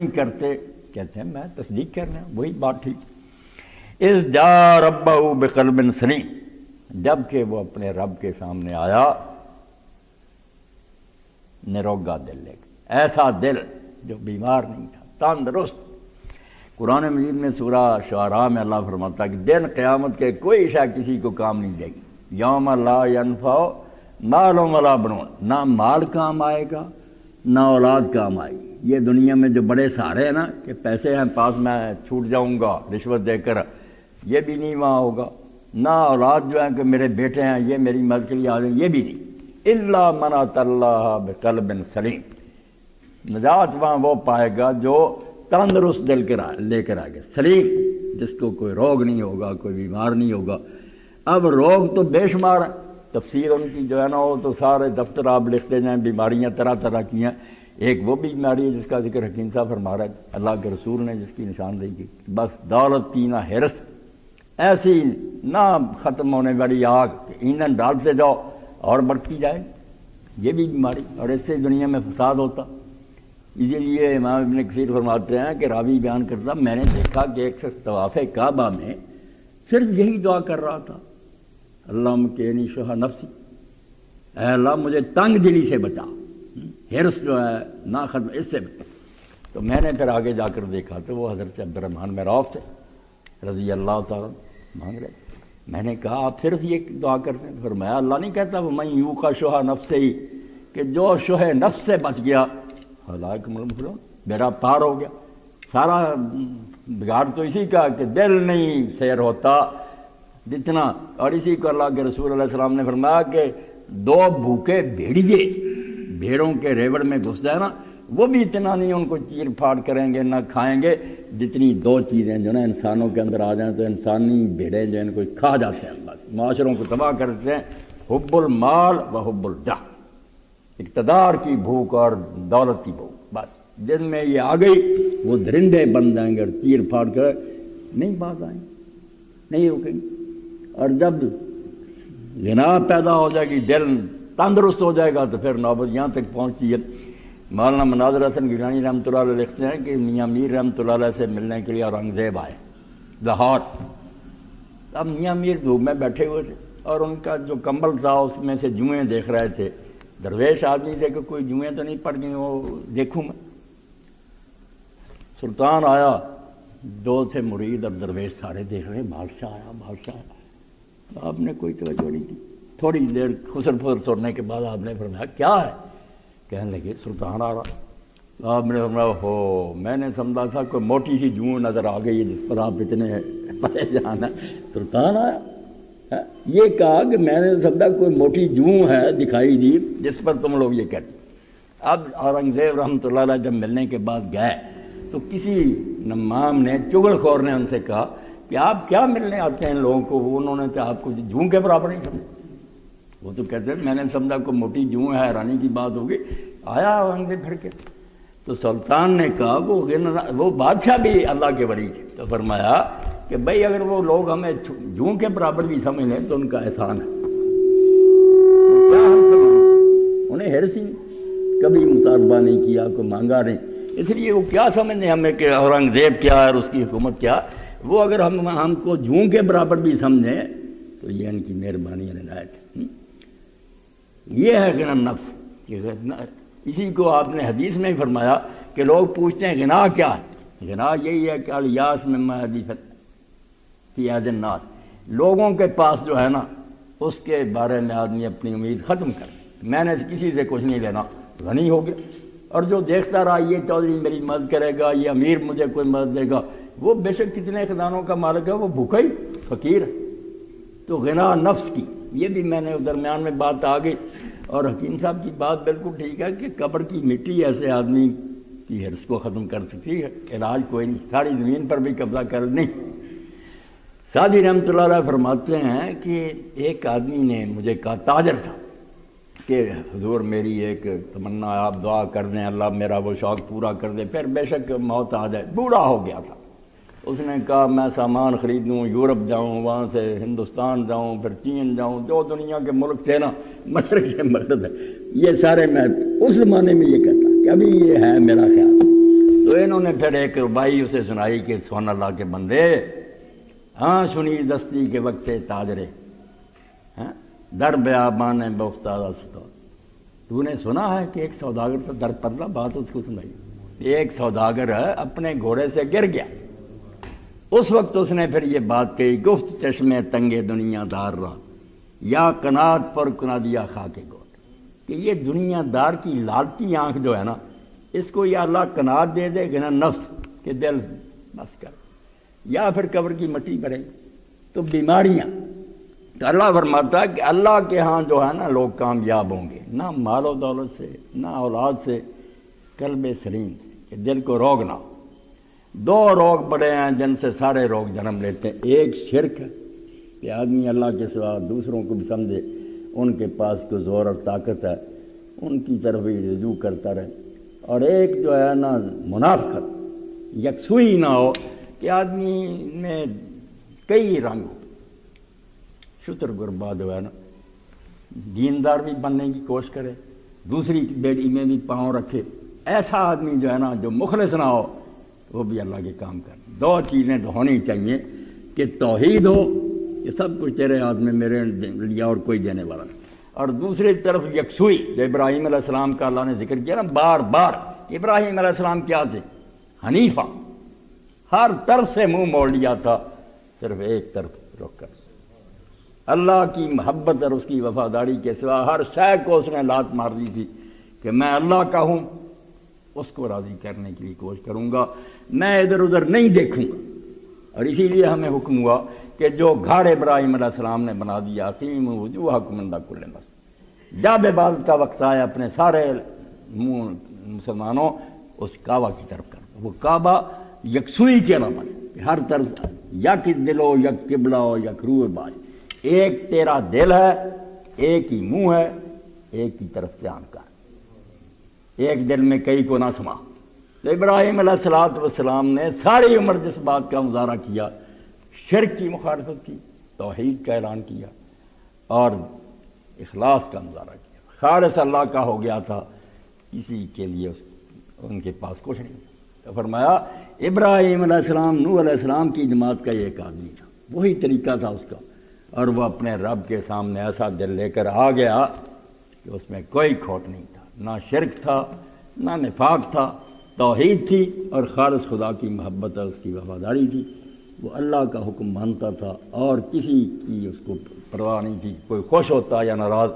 نہیں کرتے، کہتے ہیں میں تصدیق کر رہا ہوں، وہی بات ٹھیک۔ اذ جاء ربہ بقلب سلیم، جب کہ وہ اپنے رب کے سامنے آیا نروگا دل لے کے، ایسا دل جو بیمار نہیں تھا، تندرست۔ قرآن مجید میں سورہ شعراء میں اللہ فرماتا ہے کہ دن قیامت کے کوئی شے کسی کو کام نہیں دے گی، یوم لا ینفع مال ولا بنون، نہ مال کام آئے گا نہ اولاد کام آئے گی۔ یہ دنیا میں جو بڑے سہارے ہیں نا کہ پیسے ہیں پاس میں چھوٹ جاؤں گا رشوت دے کر، یہ بھی نہیں وہاں ہوگا، نہ اولاد جو ہیں کہ میرے بیٹے ہیں یہ میری مدد کے لیے آ جائیں، یہ بھی نہیں۔ الا من اتى اللہ بقلب سلیم، نجات وہاں وہ پائے گا جو تندرست دل کے لے کر آئے گا، سلیم، جس کو کوئی روگ نہیں ہوگا، کوئی بیمار نہیں ہوگا۔ اب روگ تو بے شمار ہیں، تفسیر ان کی جو ہے نا وہ تو سارے دفتر آپ لکھتے جائیں، بیماریاں طرح طرح کی ہیں۔ ایک وہ بیماری ہے جس کا ذکر حکیم صاحب فرما رہا ہے، اللہ کے رسول نے جس کی نشاندہی کی، بس دولت کی نہ ہرس، ایسی نہ ختم ہونے والی آگ کہ ایندھن ڈالتے جاؤ اور بڑھتی جائے، یہ بھی بیماری، اور اس سے دنیا میں فساد ہوتا۔ اسی لیے امام ابن کثیر فرماتے ہیں کہ راوی بیان کرتا، میں نے دیکھا کہ ایک شخص طواف کعبہ میں صرف یہی دعا کر رہا تھا، اللہم قینی شح نفسی، اے اللہ مجھے تنگ دلی سے بچا، ہرس جو ہے نہ ختم، اس سے بچا۔ تو میں نے پھر آگے جا کر دیکھا تو وہ حضرت عبد الرحمن بن عوف تھے رضی اللہ تعالیٰ مانگ رہے۔ میں نے کہا آپ صرف یہ دعا کرتے ہیں؟ فرمایا اللہ نہیں کہتا وَمَن یوقَ شُحَّ نَفْسِهِ، کہ جو شح نفس سے بچ گیا ہلاک ملفلون، بیڑا پار ہو گیا۔ سارا بگاڑ تو اسی کا کہ دل نہیں سیر ہوتا جتنا، اور اسی کو اللہ کے رسول علیہ السلام نے فرمایا کہ دو بھوکے بھیڑیے بھیڑوں کے ریوڑ میں گھس جائے نا، وہ بھی اتنا نہیں ان کو چیر پھاڑ کریں گے نہ کھائیں گے جتنی دو چیزیں جو نا انسانوں کے اندر آ جائیں تو انسانی بھیڑیں جو ان کو کھا جاتے ہیں، بس معاشروں کو تباہ کرتے ہیں۔ حب المال و حب الجاہ، اقتدار کی بھوک اور دولت کی بھوک، بس جن میں یہ آ گئی وہ درندے بن جائیں گے اور چیر پھاڑ کر نہیں باز آئیں گے، نہیں رکیں گے۔ اور جب غنا پیدا ہو جائے گی، دل تندرست ہو جائے گا تو پھر نوبت یہاں تک پہنچتی ہے۔ مولانا مناظر حسن گیلانی رحمۃ اللہ علیہ لکھتے ہیں کہ میاں میر رحمۃ اللہ علیہ سے ملنے کے لیے اورنگزیب آئے لاہور۔ اب میاں میر دھوپ میں بیٹھے ہوئے تھے اور ان کا جو کمبل تھا اس میں سے جوئیں دیکھ رہے تھے۔ درویش آدمی تھے کہ کوئی جوئیں تو نہیں پڑ گئیں، وہ دیکھوں میں۔ سلطان آیا، دو تھے مرید اور درویش سارے دیکھ رہے ہیں، بادشاہ آیا بادشاہ آیا۔ آپ نے کوئی توجہ نہیں کی، تھوڑی دیر خسر پھسر سننے کے بعد آپ نے فرمایا کیا ہے؟ کہنے لگے سلطان آ رہا۔ آپ نے فرمایا ہو، میں نے سمجھا تھا کوئی موٹی سی جوں نظر آ گئی ہے جس پر آپ اتنے پریشان ہیں، سلطان آیا۔ یہ کہا کہ میں نے سمجھا کوئی موٹی جوں ہے دکھائی دی جس پر تم لوگ یہ کہتے۔ اب اورنگزیب رحمۃ اللہ علیہ جب ملنے کے بعد گئے تو کسی نمام نے، چغل خور نے ان سے کہا کہ آپ کیا ملنے آتے ہیں ان لوگوں کو؟ انہوں نے تو آپ کو جوں کے برابر نہیں سمجھا۔ وہ تو کہتے ہیں میں نے سمجھا کوئی موٹی جوں ہے، حیرانی کی بات ہوگی۔ آیا اورنگزیب پھر کے تو سلطان نے کہا وہ بادشاہ بھی اللہ کے ولی تھے، تو فرمایا کہ بھائی اگر وہ لوگ ہمیں جوں کے برابر بھی سمجھ لیں تو ان کا احسان ہے، کیا ہم سمجھیں؟ انہیں ہرس ہی نہیں، کبھی مطالبہ نہیں کیا، کوئی مانگا نہیں، اس لیے وہ کیا سمجھیں ہمیں کہ اورنگزیب کیا ہے اور اس کی حکومت کیا۔ وہ اگر ہم کو جوں کے برابر بھی سمجھیں تو یہ ان کی مہربانی عنایت ہے۔ یہ ہے غنا نفس۔ اسی کو آپ نے حدیث میں ہی فرمایا کہ لوگ پوچھتے ہیں غنا کیا ہے؟ غنا یہی ہے کہ الیاس مما حدیث فی عہد الناس، لوگوں کے پاس جو ہے نا اس کے بارے میں آدمی اپنی امید ختم کر، میں نے کسی سے کچھ نہیں لینا، غنی ہو گیا۔ اور جو دیکھتا رہا یہ چودھری میری مدد کرے گا، یہ امیر مجھے کوئی مدد دے گا، وہ بے شک کتنے خزانوں کا مالک ہے، وہ بھوکا ہی فقیر ہے۔ تو غنا نفس کی یہ بھی میں نے درمیان میں بات آ گئی، اور حکیم صاحب کی بات بالکل ٹھیک ہے کہ قبر کی مٹی ایسے آدمی کی ہرس کو ختم کر سکتی ہے، علاج کوئی نہیں، ساری زمین پر بھی قبضہ کر نہیں۔ سعدی رحمۃ اللہ علیہ فرماتے ہیں کہ ایک آدمی نے مجھے کہا، تاجر تھا، کہ حضور میری ایک تمنا ہے، آپ دعا کر دیں اللہ میرا وہ شوق پورا کر دے، پھر بے شک موت آ جائے۔ بوڑھا ہو گیا تھا، اس نے کہا میں سامان خریدوں، یورپ جاؤں، وہاں سے ہندوستان جاؤں، پھر چین جاؤں، جو دنیا کے ملک تھے نا مشرق سے مغرب ہے، یہ سارے میں اس زمانے میں یہ کہتا کہ ابھی یہ ہے میرا خیال۔ تو انہوں نے پھر ایک ربائی اسے سنائی کہ سبحان اللہ کے بندے، ہاں سنی دستی کے وقت تاجرے، ہاں در بیابان بفتادہ ستا، تو نے سنا ہے کہ ایک سوداگر تو در پرلا، بات اس کو سنائی، ایک سوداگر اپنے گھوڑے سے گر گیا، اس وقت اس نے پھر یہ بات کہی، گفت چشمے تنگے دنیا دار رہا یا کنات پر کنادیا خاک گوٹ، کہ یہ دنیا دار کی لالچی آنکھ جو ہے نا، اس کو یا اللہ کنات دے دے کہ نا نفس کہ دل بس کر، یا پھر قبر کی مٹی بھرے۔ تو بیماریاں، تو اللہ فرماتا ہے کہ اللہ کے ہاں جو ہے نا لوگ کامیاب ہوں گے، نہ مال و دولت سے، نہ اولاد سے، قلب سلیم سے، کہ دل کو روگ نہ ہو۔ دو روگ بڑے ہیں جن سے سارے روگ جنم لیتے ہیں، ایک شرک ہے کہ آدمی اللہ کے سوا دوسروں کو بھی سمجھے ان کے پاس کوئی زور اور طاقت ہے، ان کی طرف ہی رجوع کرتا رہے، اور ایک جو ہے نا منافقت، یکسوئی نہ ہو کہ آدمی میں کئی رنگ ہو، شتر گربا جو ہے نا دیندار بھی بننے کی کوشش کرے، دوسری بیڑی میں بھی پاؤں رکھے، ایسا آدمی جو ہے نا جو مخلص نہ ہو وہ بھی اللہ کے کام کرے۔ دو چیزیں تو ہونی چاہیے کہ توحید ہو کہ سب کچھ تیرے ہاتھ میں، میرے لیے اور کوئی دینے والا نہیں، اور دوسری طرف یکسوئی، جو ابراہیم علیہ السلام کا اللہ نے ذکر کیا نا بار بار، ابراہیم علیہ السلام کیا تھے؟ حنیفہ، ہر طرف سے منہ موڑ لیا تھا، صرف ایک طرف رخ کر، اللہ کی محبت اور اس کی وفاداری کے سوا ہر شے کو اس نے لات مار دی تھی کہ میں اللہ کا ہوں، اس کو راضی کرنے کے لیے کوشش کروں گا، میں ادھر ادھر نہیں دیکھوں گا۔ اور اسی لیے ہمیں حکم ہوا کہ جو گھر ابراہیم علیہ السلام نے بنا دیا، اقیم وجوہکم عند کل مسجد، جب عبادت کا وقت آیا اپنے سارے مسلمانوں اس کعبہ کی طرف کر، وہ کعبہ یکسوئی کے علامت ہے کہ ہر طرف یک دل ہو، یک قبلہ ہو، یک روح باز، ایک تیرا دل ہے، ایک ہی منہ ہے، ایک ہی طرف دھیان کر، ایک دل میں کئی کو نہ سما۔ تو ابراہیم علیہ السلام نے ساری عمر جس بات کا مظاہرہ کیا، شرک کی مخالفت کی، توحید کا اعلان کیا اور اخلاص کا مظاہرہ کیا، خالص اللہ کا ہو گیا تھا، کسی کے لیے ان کے پاس کچھ نہیں۔ تو فرمایا ابراہیم علیہ السلام، نوح علیہ السلام کی جماعت کا ایک آدمی تھا، وہی طریقہ تھا اس کا، اور وہ اپنے رب کے سامنے ایسا دل لے کر آ گیا کہ اس میں کوئی کھوٹ نہیں تھا، نہ شرک تھا، نہ نفاق تھا، توحید تھی اور خالص خدا کی محبت اور اس کی وفاداری تھی۔ وہ اللہ کا حکم مانتا تھا اور کسی کی اس کو پرواہ نہیں تھی، کوئی خوش ہوتا یا ناراض۔